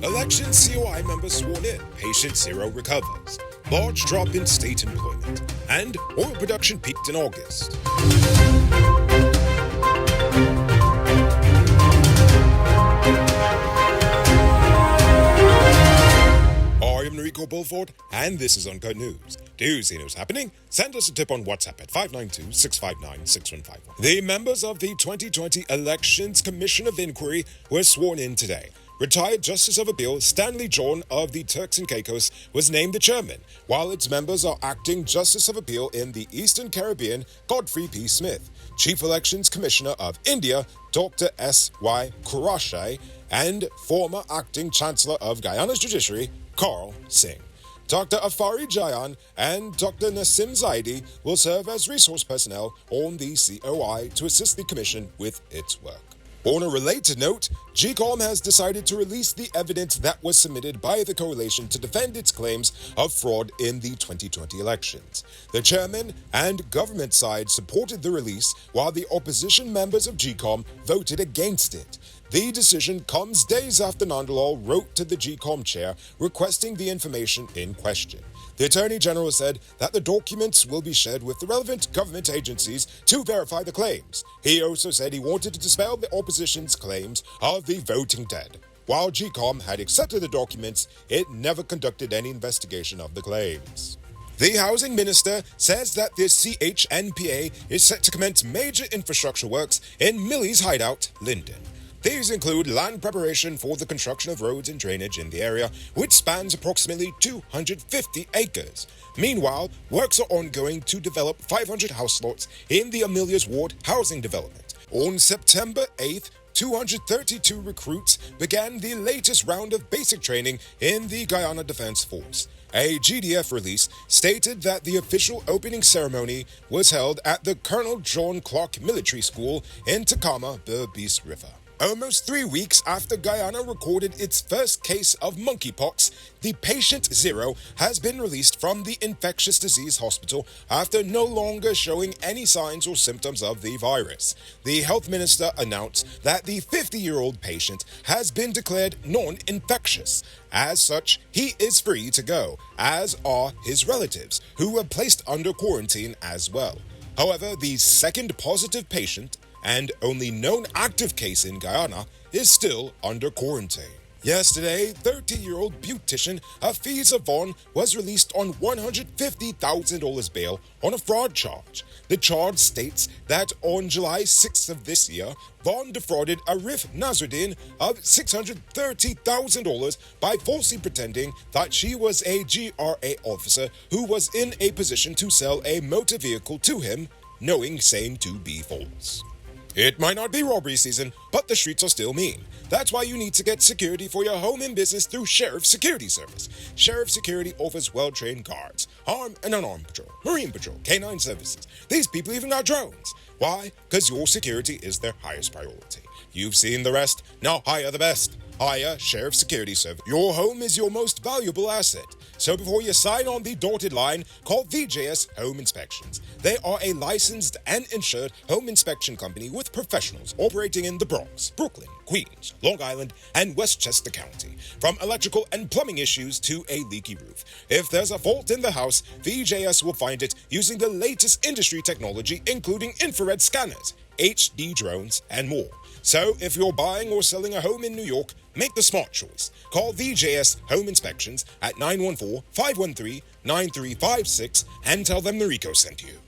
Election COI members sworn in, patient zero recovers. Large drop in state employment. And oil production peaked in August. I am Enrico Bulford, and this is Uncut News. Do you see news happening? Send us a tip on WhatsApp at 592-659-6151. The members of the 2020 Elections Commission of Inquiry were sworn in today. Retired Justice of Appeal Stanley John of the Turks and Caicos was named the chairman, while its members are acting Justice of Appeal in the Eastern Caribbean, Godfrey P. Smith, Chief Elections Commissioner of India, Dr. S.Y. Kurashe, and former acting Chancellor of Guyana's Judiciary, Carl Singh. Dr. Afari Jayan and Dr. Nassim Zaidi will serve as resource personnel on the COI to assist the Commission with its work. On a related note, GCOM has decided to release the evidence that was submitted by the coalition to defend its claims of fraud in the 2020 elections. The chairman and government side supported the release, while the opposition members of GCOM voted against it. The decision comes days after Nandalal wrote to the GCOM chair requesting the information in question. The Attorney General said that the documents will be shared with the relevant government agencies to verify the claims. He also said he wanted to dispel the opposition's claims of the voting dead. While GCOM had accepted the documents, it never conducted any investigation of the claims. The housing minister says that the CHNPA is set to commence major infrastructure works in Millie's hideout, Linden. These include land preparation for the construction of roads and drainage in the area, which spans approximately 250 acres. Meanwhile, works are ongoing to develop 500 house lots in the Amelia's Ward housing development. On September 8th, 232 recruits began the latest round of basic training in the Guyana Defense Force. A GDF release stated that the official opening ceremony was held at the Colonel John Clark Military School in Takama, Berbice River. Almost 3 weeks after Guyana recorded its first case of monkeypox, the patient zero has been released from the infectious disease hospital after no longer showing any signs or symptoms of the virus. The health minister announced that the 50-year-old patient has been declared non-infectious. As such, he is free to go, as are his relatives, who were placed under quarantine as well. However, the second positive patient and only known active case in Guyana is still under quarantine. Yesterday, 30-year-old beautician Hafiza Vaughn was released on $150,000 bail on a fraud charge. The charge states that on July 6th of this year, Vaughn defrauded Arif Nazruddin of $630,000 by falsely pretending that she was a GRA officer who was in a position to sell a motor vehicle to him, knowing same to be false. It might not be robbery season, but the streets are still mean. That's why you need to get security for your home and business through Sheriff Security Service. Sheriff Security offers well-trained guards, armed and unarmed patrol, marine patrol, canine services. These people even got drones. Why? Because your security is their highest priority. You've seen the rest, now hire the best. Hire Sheriff Security Service. Your home is your most valuable asset. So before you sign on the dotted line, call VJS Home Inspections. They are a licensed and insured home inspection company with professionals operating in the Bronx, Brooklyn, Queens, Long Island, and Westchester County. From electrical and plumbing issues to a leaky roof. If there's a fault in the house, VJS will find it using the latest industry technology, including infrared scanners, HD drones, and more. So if you're buying or selling a home in New York, make the smart choice. Call VJS Home Inspections at 914-513-9356 and tell them Noriko sent you.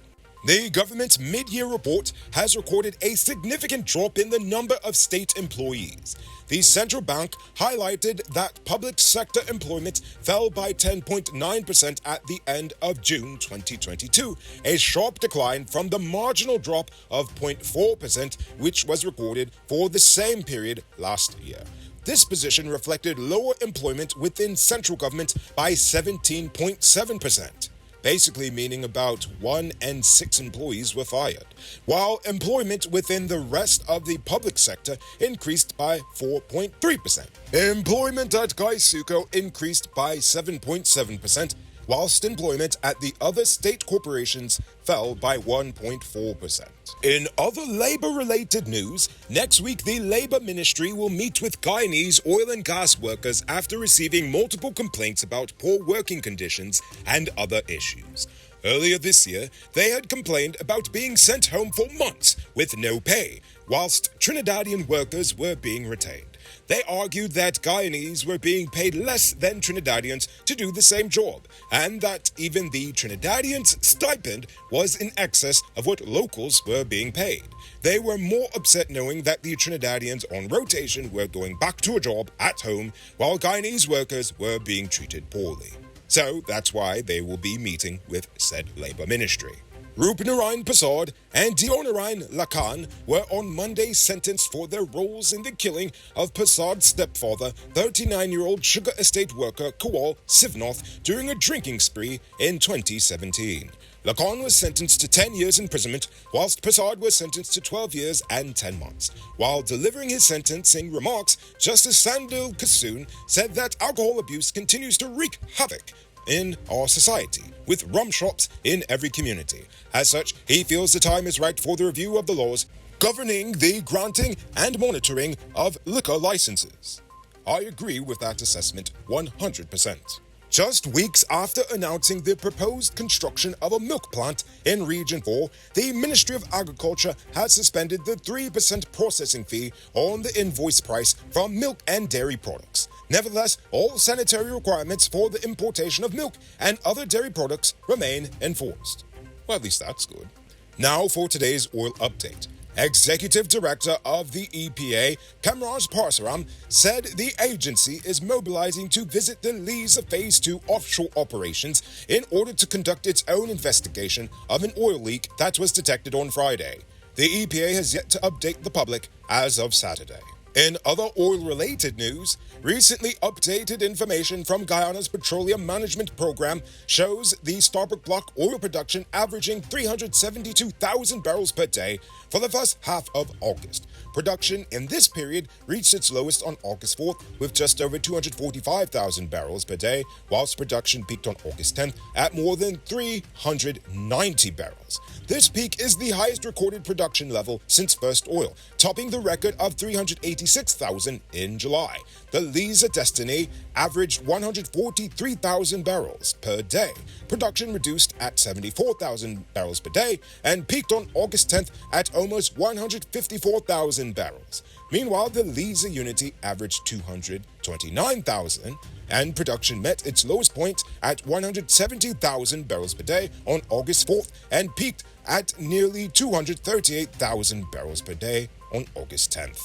The government's mid-year report has recorded a significant drop in the number of state employees. The central bank highlighted that public sector employment fell by 10.9% at the end of June 2022, a sharp decline from the marginal drop of 0.4% which was recorded for the same period last year. This position reflected lower employment within central government by 17.7%. Basically meaning about 1 in 6 employees were fired, while employment within the rest of the public sector increased by 4.3%. Employment at Gaisuco increased by 7.7%, whilst employment at the other state corporations fell by 1.4%. In other labor-related news, next week the Labor Ministry will meet with Guyanese oil and gas workers after receiving multiple complaints about poor working conditions and other issues. Earlier this year, they had complained about being sent home for months with no pay, whilst Trinidadian workers were being retained. They argued that Guyanese were being paid less than Trinidadians to do the same job, and that even the Trinidadians' stipend was in excess of what locals were being paid. They were more upset knowing that the Trinidadians on rotation were going back to a job at home, while Guyanese workers were being treated poorly. So that's why they will be meeting with said Labour Ministry. Rupanarayan Prasad and Dionarayan Lakan were on Monday sentenced for their roles in the killing of Prasad's stepfather, 39-year-old sugar estate worker Kawal Sivnath, during a drinking spree in 2017. Lakan was sentenced to 10 years imprisonment, whilst Prasad was sentenced to 12 years and 10 months. While delivering his sentencing remarks, Justice Sandil Kasoon said that alcohol abuse continues to wreak havoc in our society, with rum shops in every community. As such, he feels the time is right for the review of the laws governing the granting and monitoring of liquor licenses. I agree with that assessment 100%. Just weeks after announcing the proposed construction of a milk plant in Region 4, the Ministry of Agriculture has suspended the 3% processing fee on the invoice price from milk and dairy products. Nevertheless, all sanitary requirements for the importation of milk and other dairy products remain enforced. Well, at least that's good. Now for today's oil update. Executive Director of the EPA, Kamraj Parsaram, said the agency is mobilizing to visit the Liza Phase 2 offshore operations in order to conduct its own investigation of an oil leak that was detected on Friday. The EPA has yet to update the public as of Saturday. In other oil-related news, recently updated information from Guyana's Petroleum Management Program shows the Starbuck block oil production averaging 372,000 barrels per day for the first half of August. Production in this period reached its lowest on August 4th with just over 245,000 barrels per day, whilst production peaked on August 10th at more than 390 barrels. This peak is the highest recorded production level since first oil, topping the record of 386,000 in July. The Liza Destiny averaged 143,000 barrels per day. Production reduced at 74,000 barrels per day and peaked on August 10th at almost 154,000 barrels. Meanwhile, the Liza Unity averaged 229,000 and production met its lowest point at 170,000 barrels per day on August 4th and peaked at nearly 238,000 barrels per day on August 10th.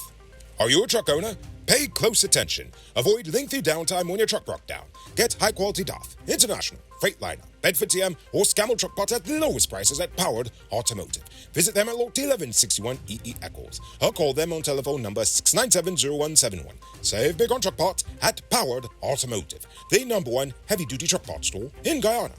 Are you a truck owner? Pay close attention. Avoid lengthy downtime when your truck broke down. Get high-quality DAF, International, Freightliner, Bedford TM, or Scammell truck parts at the lowest prices at Powered Automotive. Visit them at Lot 1161 EE Eccles or call them on telephone number 697-0171. Save big on truck parts at Powered Automotive, the #1 heavy-duty truck parts store in Guyana.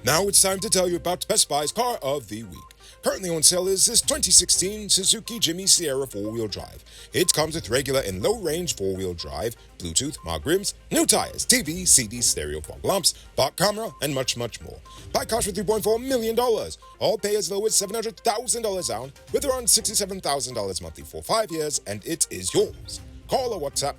Now it's time to tell you about Best Buy's Car of the Week. Currently on sale is this 2016 Suzuki Jimmy Sierra 4-wheel drive. It comes with regular and low-range 4-wheel drive, Bluetooth, mag rims, new tires, TV, CD, stereo, fog lamps, back camera, and much, much more. Buy cars for $3.4 million. All pay as low as $700,000 down, with around $67,000 monthly for 5 years, and it is yours. Call or WhatsApp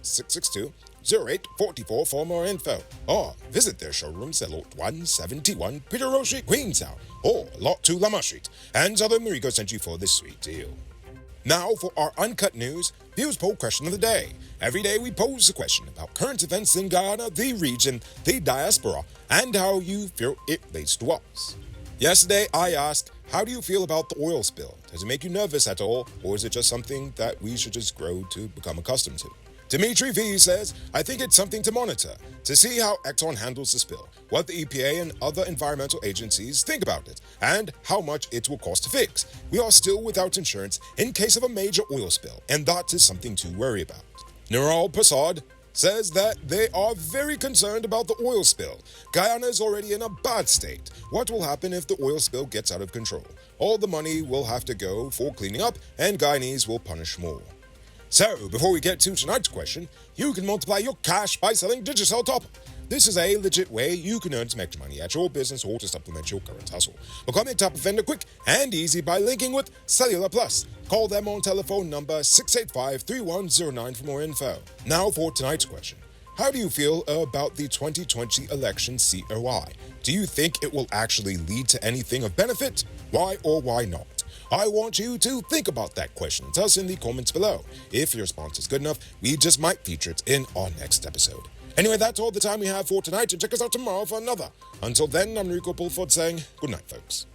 662-0844 for more info, or visit their showrooms at Lot 171 Peter Road Street, Queenstown, or Lot 2 Lamar Street, and Southern Marico sent you for this sweet deal. Now for our Uncut News Views Poll Question of the Day. Every day we pose a question about current events in Guyana, the region, the diaspora, and how you feel it relates to us. Yesterday I asked, how do you feel about the oil spill? Does it make you nervous at all, or is it just something that we should just grow to become accustomed to? Dimitri V says, I think it's something to monitor, to see how Exxon handles the spill, what the EPA and other environmental agencies think about it, and how much it will cost to fix. We are still without insurance in case of a major oil spill, and that is something to worry about. Nural Prasad says that they are very concerned about the oil spill. Guyana is already in a bad state. What will happen if the oil spill gets out of control? All the money will have to go for cleaning up, and Guyanese will punish more. So, before we get to tonight's question, you can multiply your cash by selling Digicel Top. This is a legit way you can earn some extra money at your business or to supplement your current hustle. Become a top offender quick and easy by linking with Cellular Plus. Call them on telephone number 685-3109 for more info. Now for tonight's question. How do you feel about the 2020 election COI? Do you think it will actually lead to anything of benefit? Why or why not? I want you to think about that question. Tell us in the comments below. If your response is good enough, we just might feature it in our next episode. Anyway, that's all the time we have for tonight, and check us out tomorrow for another. Until then, I'm Rico Pulford saying good night, folks.